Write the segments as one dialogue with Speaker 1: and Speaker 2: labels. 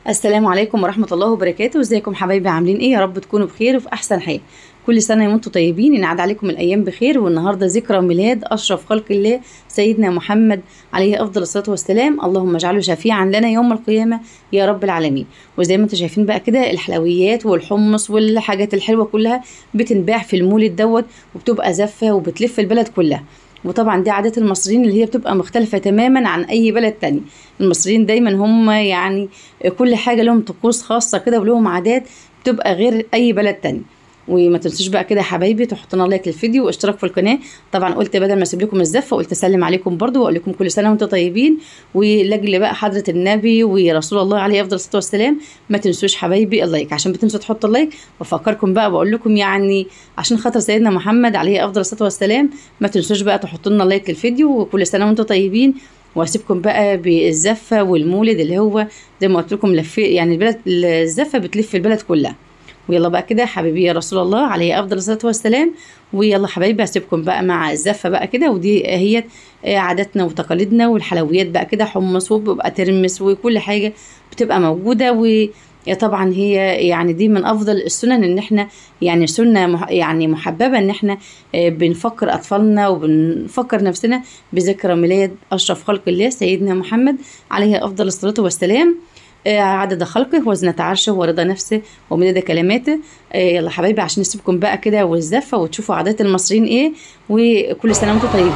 Speaker 1: السلام عليكم ورحمة الله وبركاته. ازيكم حبايبي؟ عاملين ايه؟ يا رب تكونوا بخير وفي احسن حال. كل سنة وانتم طيبين، ينعاد عليكم الايام بخير. والنهاردة ذكرى ميلاد اشرف خلق الله سيدنا محمد عليه افضل الصلاة والسلام. اللهم اجعله شفيعا لنا يوم القيامة يا رب العالمين. وزي ما انتم شايفين بقى كده، الحلويات والحمص والحاجات الحلوة كلها بتنباع في المولد دوت، وبتبقى زفة وبتلف البلد كلها. وطبعا دي عادات المصريين اللي هي بتبقى مختلفة تماما عن أي بلد تاني. المصريين دايما هم يعني كل حاجة لهم طقوس خاصة كده ولهم عادات بتبقى غير أي بلد تاني. وما تنسوش بقى كده يا حبايبي تحطوا لنا لايك للفيديو واشتراك في القناه. طبعا قلت بدل ما اسيب لكم الزفه قلت اسلم عليكم برضو واقول لكم كل سنه وانتم طيبين. ولاجل بقى حضره النبي ورسول الله عليه افضل الصلاه والسلام، ما تنسوش حبايبي اللايك، عشان بتنسوا تحطوا اللايك. بفكركم بقى بقول لكم يعني عشان خاطر سيدنا محمد عليه افضل الصلاه والسلام، ما تنسوش بقى تحطوا لنا لايك للفيديو. وكل سنه وانتم طيبين. واسيبكم بقى بالزفه والمولد اللي هو زي ما قلت لكم يعني البلد، الزفه بتلف البلد كلها. ويلا بقى كده حبيبي يا رسول الله عليه افضل الصلاه والسلام. ويلا حبايبي هسيبكم بقى مع الزفه بقى كده. ودي هي عاداتنا وتقاليدنا، والحلويات بقى كده حمص وبيبقى ترمس وكل حاجه بتبقى موجوده. وطبعا هي يعني دي من افضل السنن، ان احنا يعني سنه يعني محببه ان احنا بنفكر اطفالنا وبنفكر نفسنا بذكرى ميلاد اشرف خلق الله سيدنا محمد عليه افضل الصلاه والسلام. عدد خلقه وزنة عرشه ورضا نفسه ومداد كلماته. يلا حبايبي عشان نسيبكم بقى كده والزفة وتشوفوا عادات المصريين ايه. وكل سنة وانتم طيبين.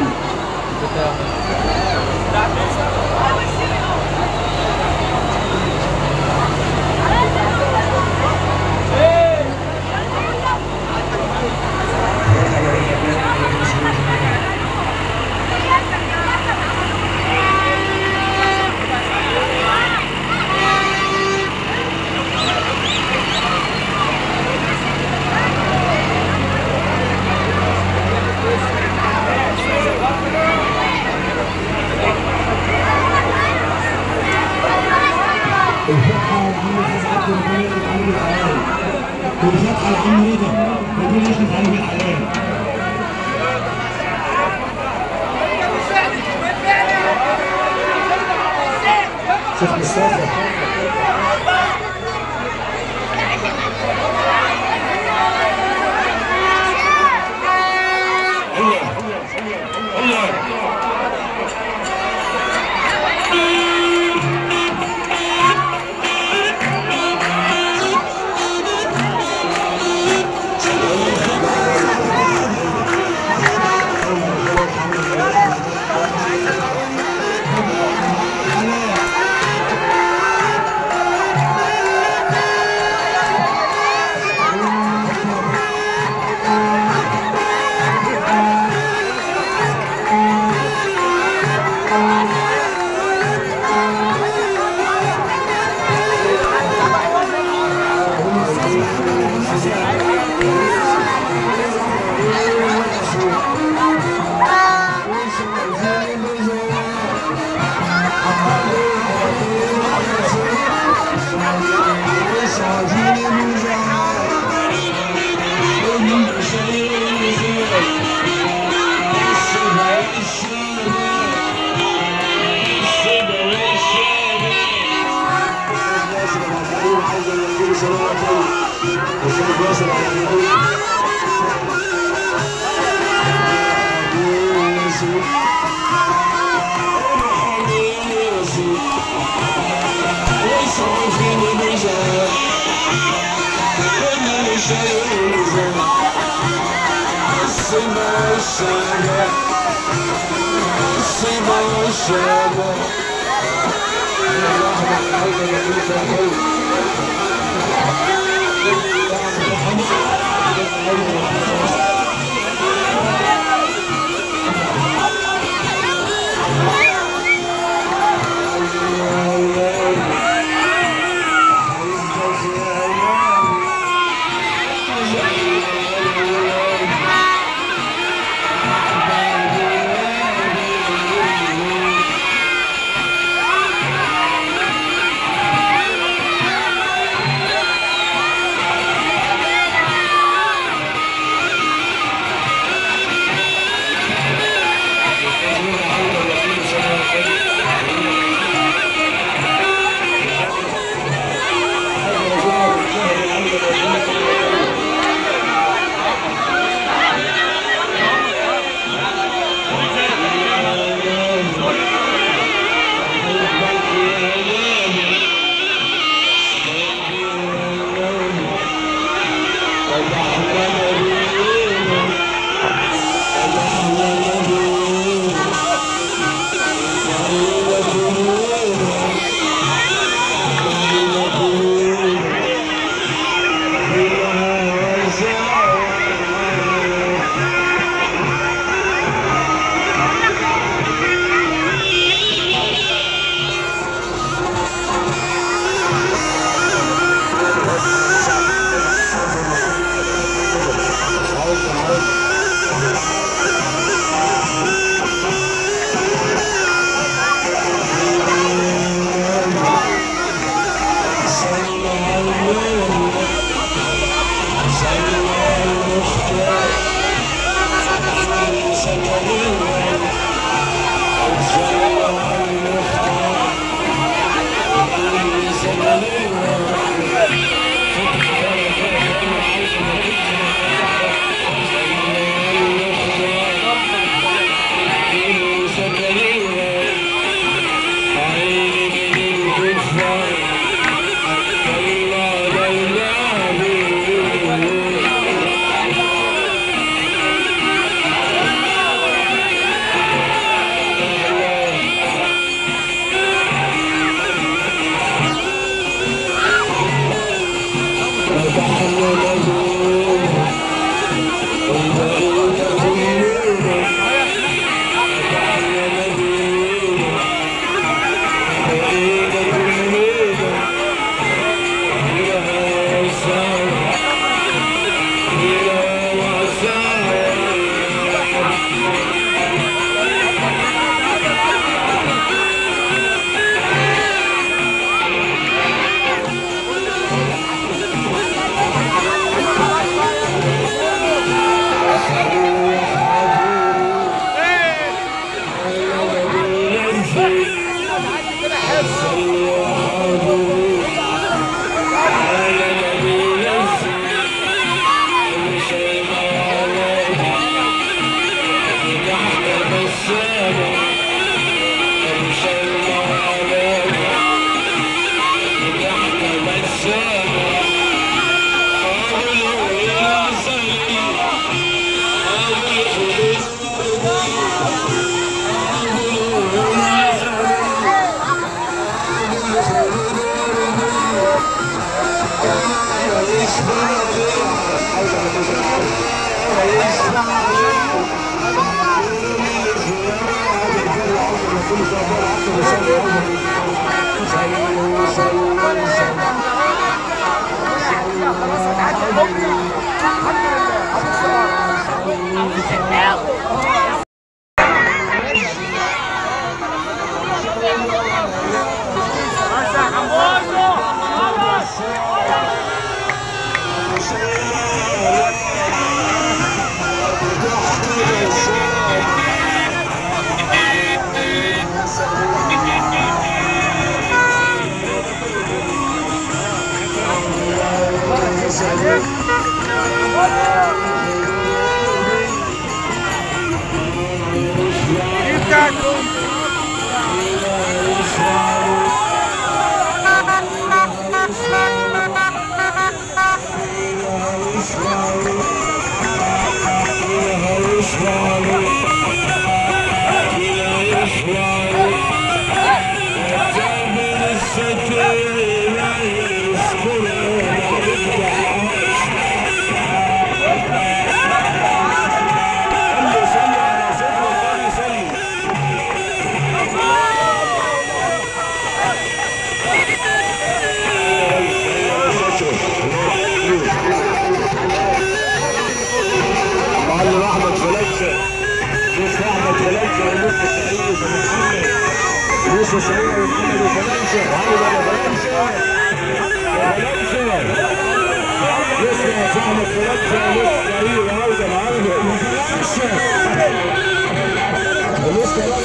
Speaker 2: الفتحة لعم حسعد كربلاء علي بالحلال، والفتحة لعم رضا كربلاء يشرف علي بالحلال. شيخ مصطفى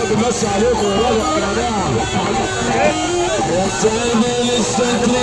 Speaker 2: بمسي عليكم يا ولد يا جماعه يا سيدي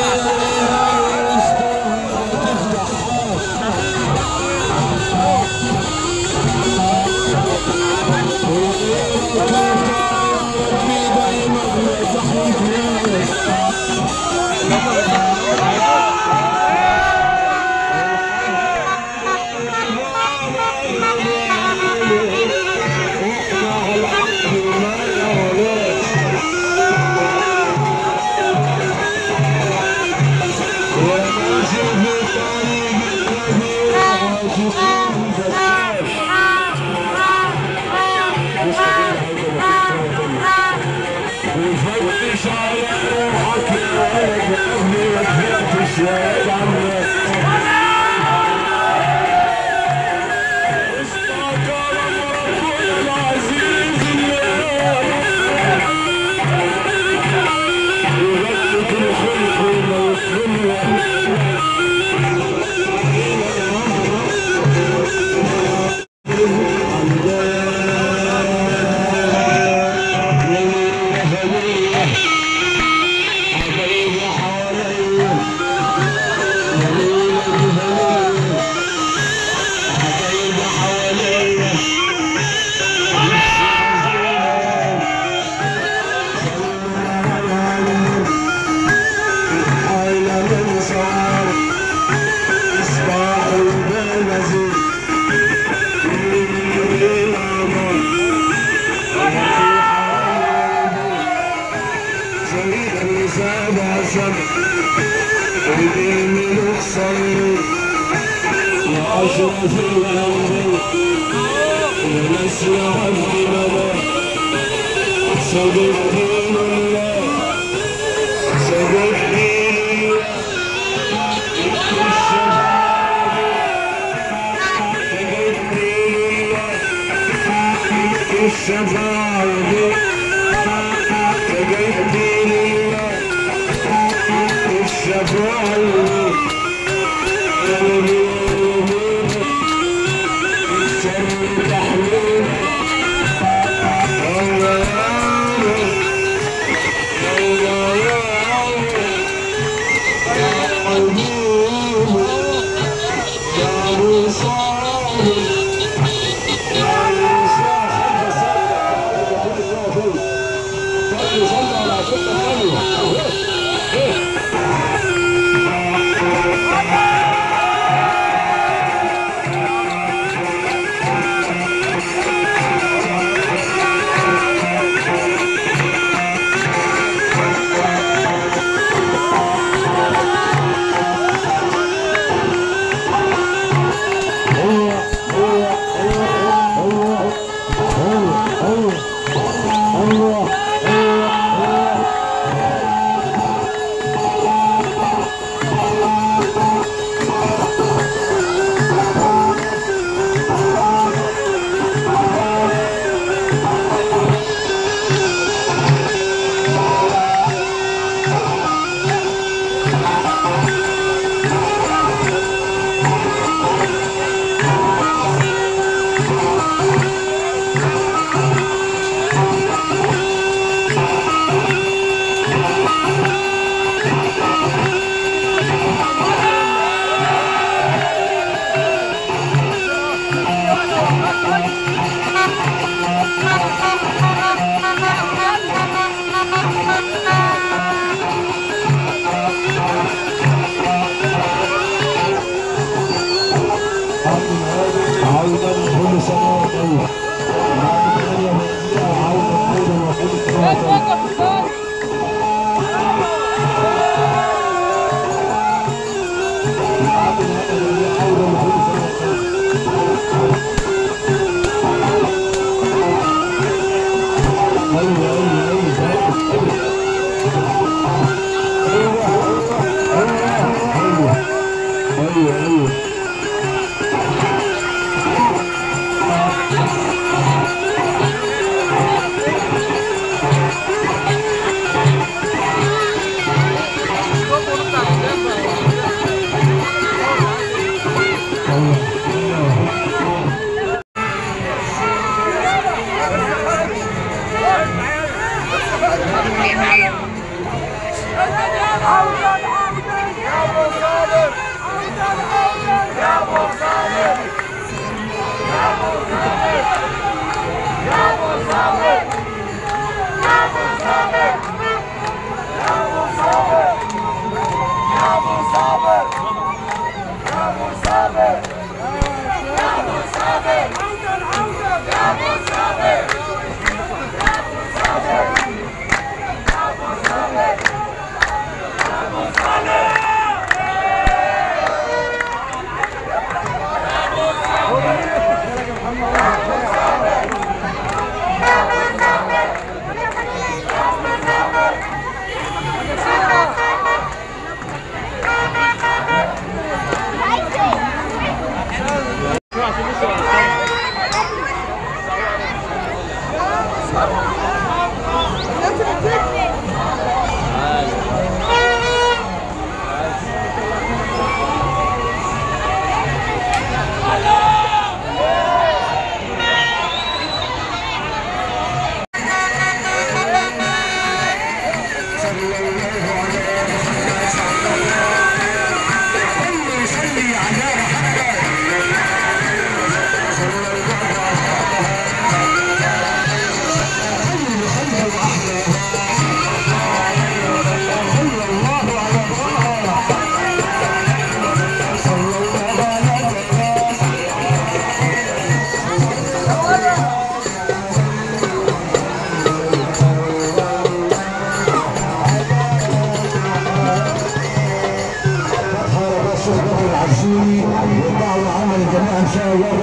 Speaker 2: والدعوة عمل جميعا شاء الله.